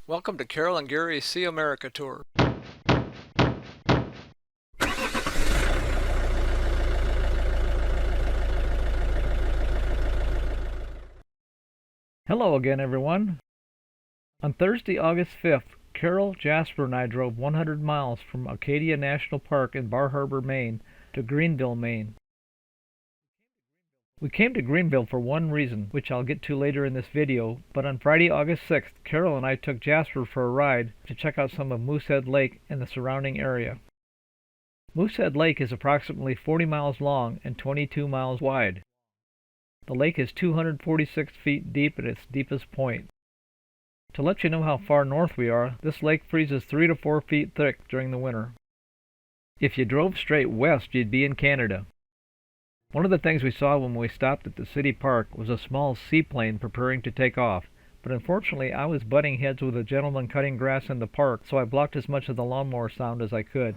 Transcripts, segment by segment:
Welcome to Carol and Gary's See America Tour. Hello again, everyone. On Thursday, August 5th, Carol, Jasper, and I drove 100 miles from Acadia National Park in Bar Harbor, Maine, to Greenville, Maine. We came to Greenville for one reason, which I'll get to later in this video, but on Friday, August 6th, Carol and I took Jasper for a ride to check out some of Moosehead Lake and the surrounding area. Moosehead Lake is approximately 40 miles long and 22 miles wide. The lake is 246 feet deep at its deepest point. To let you know how far north we are, this lake freezes 3 to 4 feet thick during the winter. If you drove straight west, you'd be in Canada. One of the things we saw when we stopped at the city park was a small seaplane preparing to take off, but unfortunately I was butting heads with a gentleman cutting grass in the park, so I blocked as much of the lawnmower sound as I could.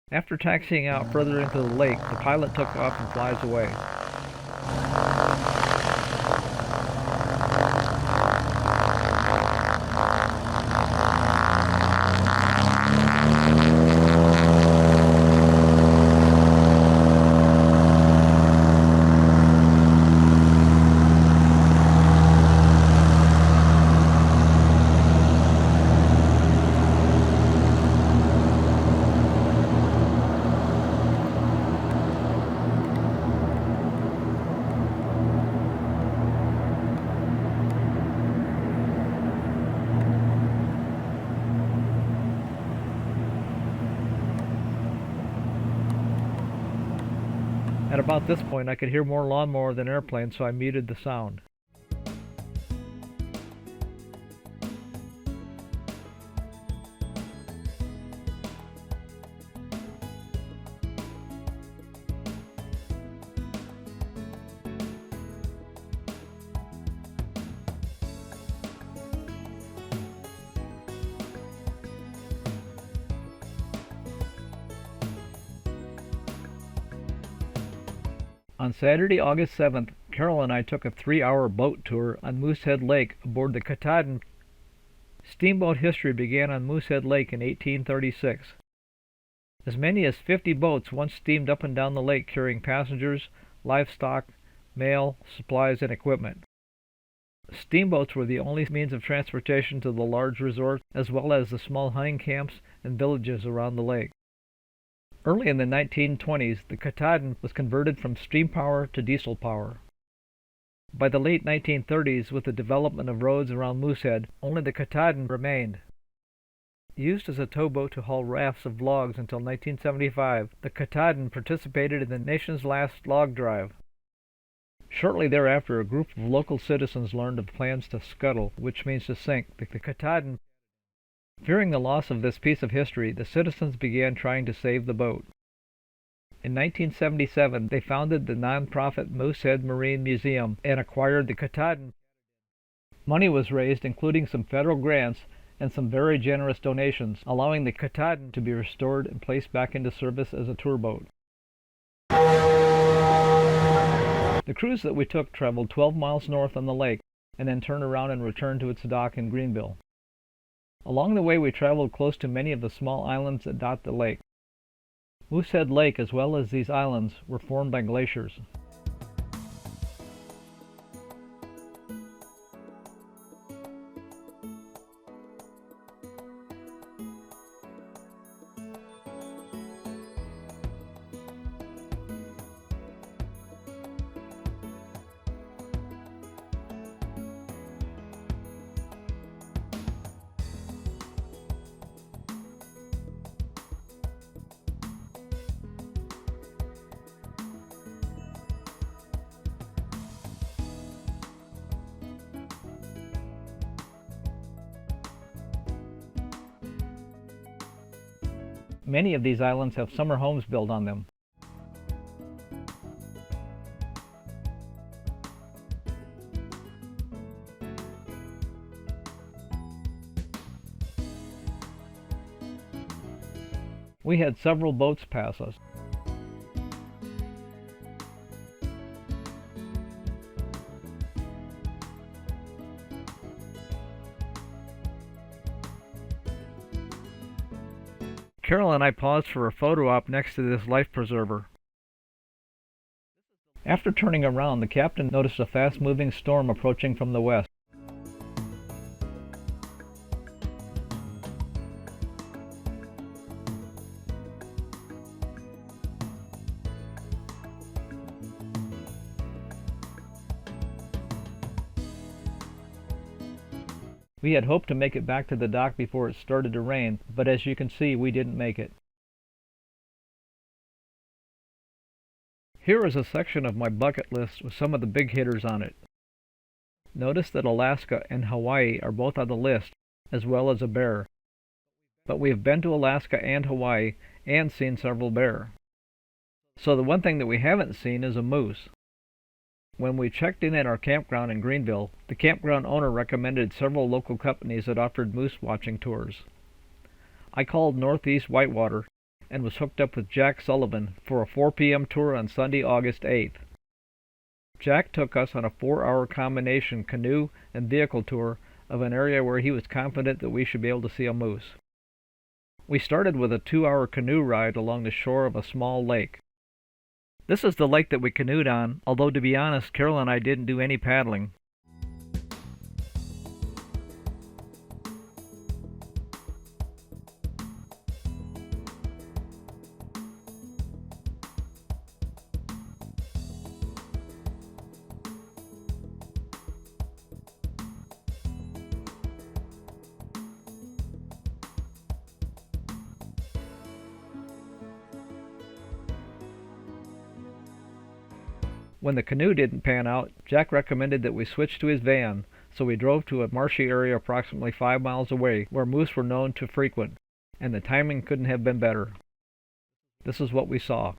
After taxiing out further into the lake, the pilot took off and flies away. At about this point, I could hear more lawnmower than airplane, so I muted the sound. On Saturday, August 7th, Carol and I took a 3-hour boat tour on Moosehead Lake aboard the Katahdin. Steamboat history began on Moosehead Lake in 1836. As many as 50 boats once steamed up and down the lake carrying passengers, livestock, mail, supplies, and equipment. Steamboats were the only means of transportation to the large resort, as well as the small hunting camps and villages around the lake. Early in the 1920s, the Katahdin was converted from steam power to diesel power. By the late 1930s, with the development of roads around Moosehead, only the Katahdin remained. Used as a towboat to haul rafts of logs until 1975, the Katahdin participated in the nation's last log drive. Shortly thereafter, a group of local citizens learned of plans to scuttle, which means to sink, the Katahdin. Fearing the loss of this piece of history, the citizens began trying to save the boat. In 1977, they founded the non-profit Moosehead Marine Museum and acquired the Katahdin. Money was raised, including some federal grants and some very generous donations, allowing the Katahdin to be restored and placed back into service as a tour boat. The cruise that we took traveled 12 miles north on the lake and then turned around and returned to its dock in Greenville. Along the way, we traveled close to many of the small islands that dot the lake. Moosehead Lake, as well as these islands, were formed by glaciers. Many of these islands have summer homes built on them. We had several boats pass us. Carol and I paused for a photo op next to this life preserver. After turning around, the captain noticed a fast-moving storm approaching from the west. We had hoped to make it back to the dock before it started to rain, but as you can see, we didn't make it. Here is a section of my bucket list with some of the big hitters on it. Notice that Alaska and Hawaii are both on the list, as well as a bear. But we have been to Alaska and Hawaii and seen several bear. So the one thing that we haven't seen is a moose. When we checked in at our campground in Greenville, the campground owner recommended several local companies that offered moose watching tours. I called Northeast Whitewater and was hooked up with Jack Sullivan for a 4 p.m. tour on Sunday, August 8th. Jack took us on a 4-hour combination canoe and vehicle tour of an area where he was confident that we should be able to see a moose. We started with a 2-hour canoe ride along the shore of a small lake. This is the lake that we canoed on, although to be honest, Carol and I didn't do any paddling. When the canoe didn't pan out, Jack recommended that we switch to his van, so we drove to a marshy area approximately 5 miles away where moose were known to frequent, and the timing couldn't have been better. This is what we saw.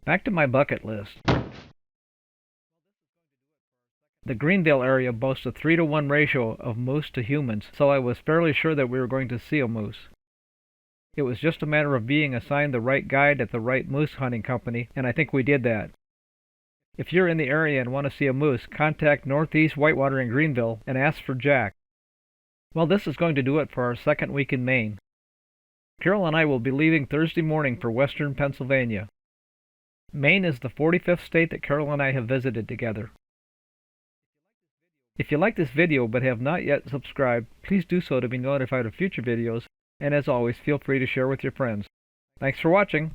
Back to my bucket list. The Greenville area boasts a 3-to-1 ratio of moose to humans, so I was fairly sure that we were going to see a moose. It was just a matter of being assigned the right guide at the right moose hunting company, and I think we did that. If you're in the area and want to see a moose, contact Northeast Whitewater in Greenville and ask for Jack. Well, this is going to do it for our second week in Maine. Carol and I will be leaving Thursday morning for western Pennsylvania. Maine is the 45th state that Carol and I have visited together. If you like this video but have not yet subscribed, please do so to be notified of future videos, and as always, feel free to share with your friends. Thanks for watching!